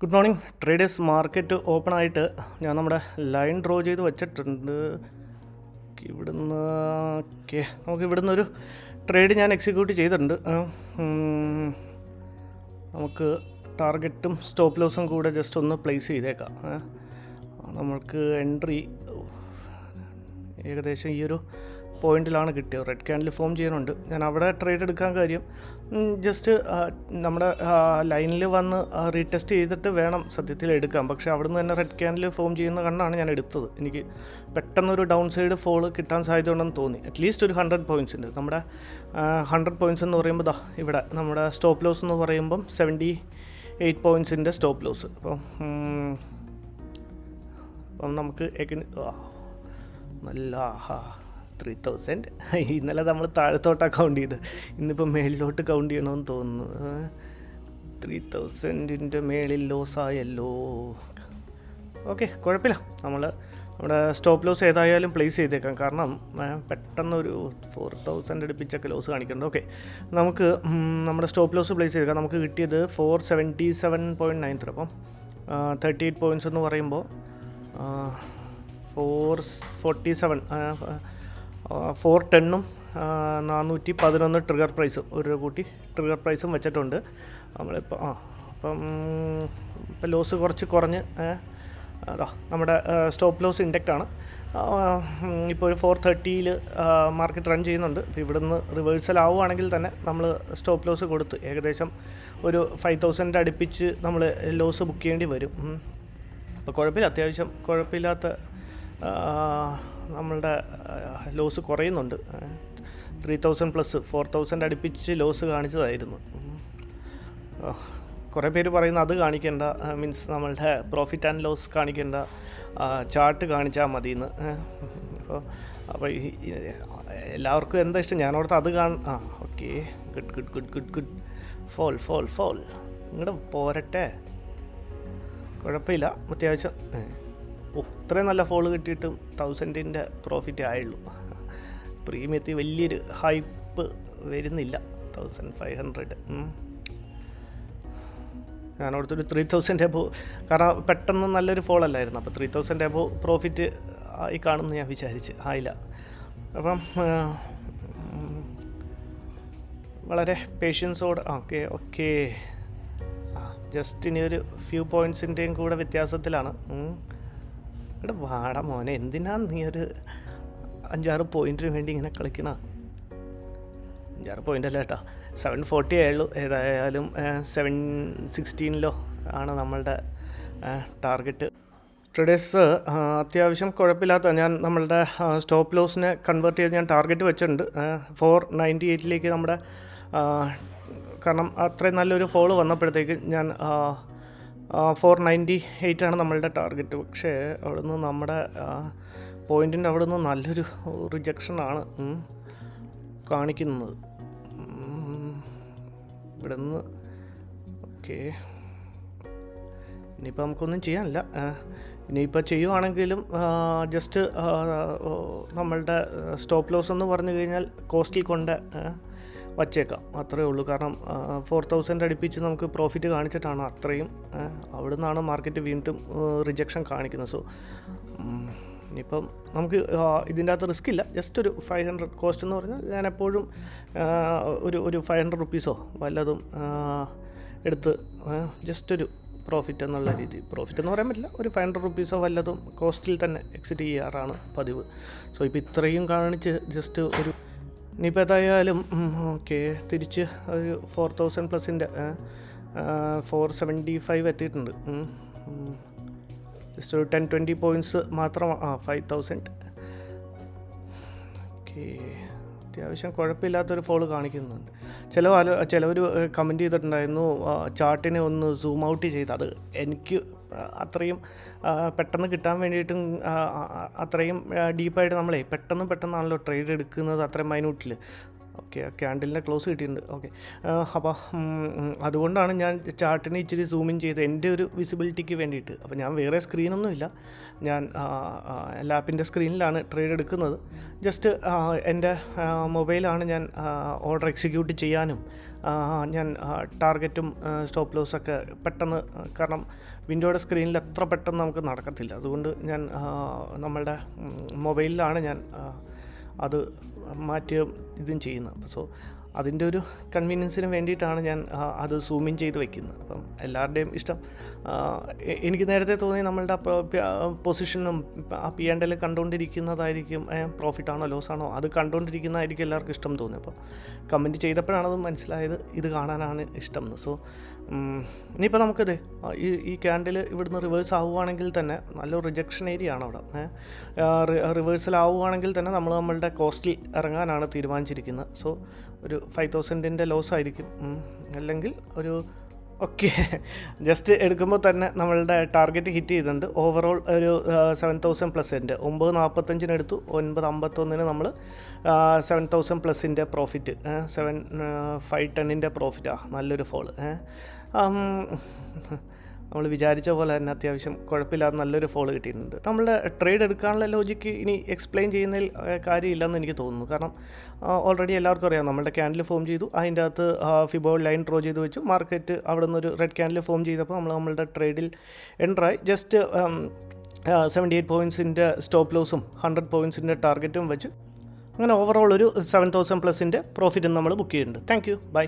Good morning traders. Market open ആയിട്ട് ഞാൻ നമ്മുടെ ലൈൻ ഡ്രോ ചെയ്ത് വെച്ചിട്ടുണ്ട്. ഇവിടുന്ന് ഓക്കെ, നമുക്ക് ഇവിടുന്ന് ഒരു ട്രേഡ് ഞാൻ എക്സിക്യൂട്ട് ചെയ്തിട്ടുണ്ട്. നമുക്ക് ടാർഗറ്റും സ്റ്റോപ്പ് ലോസും കൂടെ ജസ്റ്റ് ഒന്ന് പ്ലേസ് ചെയ്തേക്കാം. നമുക്ക് എൻട്രി ഏകദേശം ഈ ഒരു പോയിന്റിലാണ് കിട്ടിയത്. റെഡ് ക്യാൻഡിൽ ഫോം ചെയ്യുന്നുണ്ട്. ഞാൻ അവിടെ ട്രേഡ് എടുക്കാൻ കാര്യം ജസ്റ്റ് നമ്മുടെ ലൈനിൽ വന്ന് റീടെസ്റ്റ് ചെയ്തിട്ട് വേണം സത്യത്തിൽ എടുക്കാം. പക്ഷേ അവിടുന്ന് തന്നെ റെഡ് ക്യാൻഡിൽ ഫോം ചെയ്യുന്ന കണ്ടാണ് ഞാൻ എടുത്തത്. എനിക്ക് പെട്ടെന്നൊരു ഡൗൺ സൈഡ് ഫോൾ കിട്ടാൻ സാധ്യതയുണ്ടെന്ന് തോന്നി. അറ്റ്ലീസ്റ്റ് ഒരു 100 പോയിൻറ്റ്സിൻ്റെ നമ്മുടെ 100 പോയിൻറ്റ്സ് എന്ന് പറയുമ്പോൾ ഇവിടെ നമ്മുടെ സ്റ്റോപ്പ് ലോസ് എന്ന് പറയുമ്പം 78 പോയിൻറ്റ്സിൻ്റെ സ്റ്റോപ്പ് ലോസ്. അപ്പം നമുക്ക് നല്ല 3000. ഇന്നലെ നമ്മൾ താഴത്തോട്ടാണ് കൗണ്ട് ചെയ്ത്, ഇന്നിപ്പോൾ മേളിലോട്ട് കൗണ്ട് ചെയ്യണമെന്ന് തോന്നുന്നു. 3000ൻ്റെ മേളിൽ ലോസായല്ലോ. ഓക്കെ, കുഴപ്പമില്ല. നമ്മുടെ സ്റ്റോപ്പ് ലോസ് ഏതായാലും പ്ലേസ് ചെയ്തേക്കാം. കാരണം പെട്ടെന്നൊരു 4000 അടുപ്പിച്ചൊക്കെ ലോസ് കാണിക്കുന്നുണ്ട്. ഓക്കെ, നമുക്ക് നമ്മുടെ സ്റ്റോപ്പ് ലോസ് പ്ലേസ് ചെയ്തേക്കാം. നമുക്ക് കിട്ടിയത് 477.93. അപ്പം 38 പോയിൻറ്റ്സ് എന്ന് പറയുമ്പോൾ 447 410 411 ട്രിഗർ പ്രൈസും ഒരു കൂട്ടി ട്രിഗർ പ്രൈസും വെച്ചിട്ടുണ്ട് നമ്മളിപ്പോൾ. അപ്പം ഇപ്പം ലോസ് കുറച്ച് കുറഞ്ഞ് നമ്മുടെ സ്റ്റോപ്പ് ലോസ് ഇൻഡെക്റ്റാണ്. ഇപ്പോൾ ഒരു 430 മാർക്കറ്റ് റൺ ചെയ്യുന്നുണ്ട്. ഇപ്പോൾ ഇവിടുന്ന് റിവേഴ്സൽ ആവുകയാണെങ്കിൽ തന്നെ നമ്മൾ സ്റ്റോപ്പ് ലോസ് കൊടുത്ത് ഏകദേശം ഒരു 5000 അടുപ്പിച്ച് നമ്മൾ ലോസ് ബുക്ക് ചെയ്യേണ്ടി വരും. അപ്പോൾ കുഴപ്പമില്ല, അത്യാവശ്യം കുഴപ്പമില്ലാത്ത നമ്മളുടെ ലോസ് കുറയുന്നുണ്ട്. 3000 പ്ലസ് 4000 അടുപ്പിച്ച് ലോസ് കാണിച്ചതായിരുന്നു. കുറേ പേര് പറയുന്നു അത് കാണിക്കേണ്ട, മീൻസ് നമ്മളുടെ പ്രോഫിറ്റ് ആൻഡ് ലോസ് കാണിക്കേണ്ട, ചാർട്ട് കാണിച്ചാൽ മതിയെന്ന്. അപ്പോൾ എല്ലാവർക്കും എന്താ ഇഷ്ടം? ഞാനോടത്ത് അത് okay, good good good good good. ഫോൾ ഫോൾ ഫോൾ ഇങ്ങോട്ട് പോരട്ടെ, കുഴപ്പമില്ല. അത്യാവശ്യം ഇത്രയും നല്ല ഫോൾ കിട്ടിയിട്ടും 1000ൻ്റെ പ്രോഫിറ്റ് ആയുള്ളൂ. പ്രീമിയത്തിൽ വലിയൊരു ഹൈപ്പ് വരുന്നില്ല. 1500 ഞാനോടത്തൊരു 3000 എബോ, കാരണം പെട്ടെന്ന് നല്ലൊരു ഫോൾ അല്ലായിരുന്നു. അപ്പോൾ 3000 എബോ പ്രോഫിറ്റ് ആയി കാണുമെന്ന് ഞാൻ വിചാരിച്ച് ആയില്ല. അപ്പം വളരെ പേഷ്യൻസോട് ഓക്കെ ജസ്റ്റ് ഇനി ഒരു ഫ്യൂ പോയിൻറ്റ്സിൻ്റെയും കൂടെ വ്യത്യാസത്തിലാണ്. ഇവിടെ വാട മോനെ, എന്തിനാണ് നീ ഒരു 5-6 പോയിൻറ്റിന് വേണ്ടി ഇങ്ങനെ കളിക്കണ? 5-6 പോയിൻ്റ് അല്ല കേട്ടോ, 740 ആയുള്ളൂ. ഏതായാലും 716 ആണ് നമ്മളുടെ ടാർഗറ്റ്. ട്രേഡേഴ്സ് അത്യാവശ്യം കുഴപ്പമില്ലാത്ത, ഞാൻ നമ്മളുടെ സ്റ്റോപ്പ് ലോസിനെ കൺവേർട്ട് ചെയ്ത് ഞാൻ ടാർഗറ്റ് വെച്ചിട്ടുണ്ട് 498 നമ്മുടെ, കാരണം അത്രയും നല്ലൊരു ഫോള് വന്നപ്പോഴത്തേക്ക് ഞാൻ 498 നമ്മളുടെ ടാർഗറ്റ്. പക്ഷേ അവിടുന്ന് നമ്മുടെ പോയിൻറ്റിൻ്റെ അവിടുന്ന് നല്ലൊരു റിജക്ഷനാണ് കാണിക്കുന്നത്. ഇവിടെ നിന്ന് ഓക്കെ, ഇനിയിപ്പോൾ നമുക്കൊന്നും ചെയ്യാനില്ല. ഇനിയിപ്പോൾ ചെയ്യുവാണെങ്കിലും ജസ്റ്റ് നമ്മളുടെ സ്റ്റോപ്പ് ലോസ് എന്ന് പറഞ്ഞു കഴിഞ്ഞാൽ കോസ്റ്റിൽ കൊണ്ട് വച്ചേക്കാം, അത്രയേ ഉള്ളൂ. കാരണം 4000 അടുപ്പിച്ച് നമുക്ക് പ്രോഫിറ്റ് കാണിച്ചിട്ടാണ് അത്രയും. അവിടെ നിന്നാണ് മാർക്കറ്റ് വീണ്ടും റിജക്ഷൻ കാണിക്കുന്നത്. സോ ഇനിയിപ്പം നമുക്ക് ഇതിൻ്റെ അകത്ത് റിസ്ക് ഇല്ല. ജസ്റ്റ് ഒരു 500 കോസ്റ്റ് എന്ന് പറഞ്ഞാൽ ഞാൻ എപ്പോഴും ഒരു 500 റുപ്പീസോ വല്ലതും എടുത്ത് ജസ്റ്റ് ഒരു പ്രോഫിറ്റ് എന്നുള്ള രീതി, പ്രോഫിറ്റ് എന്ന് പറയാൻ പറ്റില്ല, ഒരു 500 റുപ്പീസോ വല്ലതും കോസ്റ്റിൽ തന്നെ എക്സിറ്റ് ചെയ്യാറാണ് പതിവ്. സോ ഇപ്പോൾ ഇത്രയും കാണിച്ച് ജസ്റ്റ് ഒരു, ഇനിയിപ്പോൾ ഏതായാലും ഓക്കെ തിരിച്ച് ഒരു 4000 പ്ലസിൻ്റെ 475 എത്തിയിട്ടുണ്ട്. ജസ്റ്റ് ഒരു 10-20 പോയിൻറ്റ്സ് മാത്രമാണ്. 5000 ഓക്കെ, അത്യാവശ്യം കുഴപ്പമില്ലാത്തൊരു ഫോള് കാണിക്കുന്നുണ്ട്. ചിലവർ കമൻറ്റ് ചെയ്തിട്ടുണ്ടായിരുന്നു ചാർട്ടിനെ ഒന്ന് സൂം ഔട്ട് ചെയ്ത്. അത് എനിക്ക് അത്രയും പെട്ടെന്ന് കിട്ടാൻ വേണ്ടിയിട്ടും അത്രയും ഡീപ്പായിട്ട് നമ്മളെ പെട്ടെന്നാണല്ലോ ട്രേഡ് എടുക്കുന്നത്, അത്രയും മൈന്യൂട്ടിൽ. ഓക്കെ, ക്യാൻഡിലിൻ്റെ ക്ലോസ് കിട്ടിയിട്ടുണ്ട്. ഓക്കെ, അപ്പോൾ അതുകൊണ്ടാണ് ഞാൻ ചാർട്ടിനെ ഇച്ചിരി സൂമിൻ ചെയ്ത് എൻ്റെ ഒരു വിസിബിലിറ്റിക്ക് വേണ്ടിയിട്ട്. അപ്പോൾ ഞാൻ വേറെ സ്ക്രീനൊന്നുമില്ല, ഞാൻ ലാപ്പിൻ്റെ സ്ക്രീനിലാണ് ട്രേഡ് എടുക്കുന്നത്. ജസ്റ്റ് എൻ്റെ മൊബൈലാണ് ഞാൻ ഓർഡർ എക്സിക്യൂട്ട് ചെയ്യാനും ഞാൻ ടാർഗറ്റും സ്റ്റോപ്പ് ലോസൊക്കെ പെട്ടെന്ന്, കാരണം വിൻഡോയുടെ സ്ക്രീനിൽ അത്ര പെട്ടെന്ന് നമുക്ക് നടക്കത്തില്ല. അതുകൊണ്ട് ഞാൻ നമ്മളുടെ മൊബൈലിലാണ് ഞാൻ അത് മാറ്റുകയും ഇതും ചെയ്യുന്നത്. സോ അതിൻ്റെ ഒരു കൺവീനിയൻസിന് വേണ്ടിയിട്ടാണ് ഞാൻ അത് സൂമിൻ ചെയ്ത് വയ്ക്കുന്നത്. അപ്പം എല്ലാവരുടെയും ഇഷ്ടം. എനിക്ക് നേരത്തെ തോന്നി നമ്മളുടെ പൊസിഷനും ആ P&L കണ്ടുകൊണ്ടിരിക്കുന്നതായിരിക്കും, പ്രോഫിറ്റാണോ ലോസാണോ അത് കണ്ടുകൊണ്ടിരിക്കുന്നതായിരിക്കും എല്ലാവർക്കും ഇഷ്ടം തോന്നി. അപ്പോൾ കമൻറ്റ് ചെയ്തപ്പോഴാണത് മനസ്സിലായത് ഇത് കാണാനാണ് ഇഷ്ടം എന്ന്. സോ ഇനിയിപ്പോൾ നമുക്കിത് ഈ ക്യാൻഡിൽ ഇവിടുന്ന് റിവേഴ്സ് ആവുകയാണെങ്കിൽ തന്നെ നല്ലൊരു റിജക്ഷൻ ഏരിയ ആണ് അവിടെ. റിവേഴ്സലാവുകയാണെങ്കിൽ തന്നെ നമ്മളുടെ കോസ്റ്റിൽ ഇറങ്ങാനാണ് തീരുമാനിച്ചിരിക്കുന്നത്. സോ ഒരു 5,000-ൻ്റെ ലോസ് ആയിരിക്കും, അല്ലെങ്കിൽ ഒരു ഓക്കെ ജസ്റ്റ് എടുക്കുമ്പോൾ തന്നെ നമ്മളുടെ ടാർഗറ്റ് ഹിറ്റ് ചെയ്തിട്ടുണ്ട്. ഓവറോൾ ഒരു 7,000+. 9.45 എടുത്തു, 9.51 നമ്മൾ 7,000+ പ്രോഫിറ്റ്, 7,510 പ്രോഫിറ്റാണ്. നല്ലൊരു ഫോള്. നമ്മൾ വിചാരിച്ച പോലെ തന്നെ അത്യാവശ്യം കുഴപ്പമില്ലാതെ നല്ലൊരു ഫോള് കിട്ടിയിട്ടുണ്ട്. നമ്മളുടെ ട്രേഡ് എടുക്കാനുള്ള ലോജിക്ക് ഇനി എക്സ്പ്ലെയിൻ ചെയ്യുന്നതിൽ കാര്യമില്ലെന്ന് എനിക്ക് തോന്നുന്നു. കാരണം ഓൾറെഡി എല്ലാവർക്കും അറിയാം, നമ്മളുടെ ക്യാൻഡിൽ ഫോം ചെയ്തു, അതിൻ്റെ അകത്ത് ഫിബോ ലൈൻ ഡ്രോ ചെയ്ത് വെച്ചു, മാർക്കറ്റ് അവിടെ നിന്നൊരു റെഡ് ക്യാൻഡിൽ ഫോം ചെയ്തപ്പോൾ നമ്മളുടെ ട്രേഡിൽ എൻ്ററായി. ജസ്റ്റ് 78 പോയിൻറ്റ്സിൻ്റെ സ്റ്റോപ്പ് ലോസും 100 പോയിൻറ്റ്സിൻ്റെ ടാർഗറ്റും വെച്ച് അങ്ങനെ ഓവറോൾ ഒരു 7,000+ൻ്റെ പ്രോഫിറ്റും നമ്മൾ ബുക്ക് ചെയ്യുന്നുണ്ട്. Thank you, by.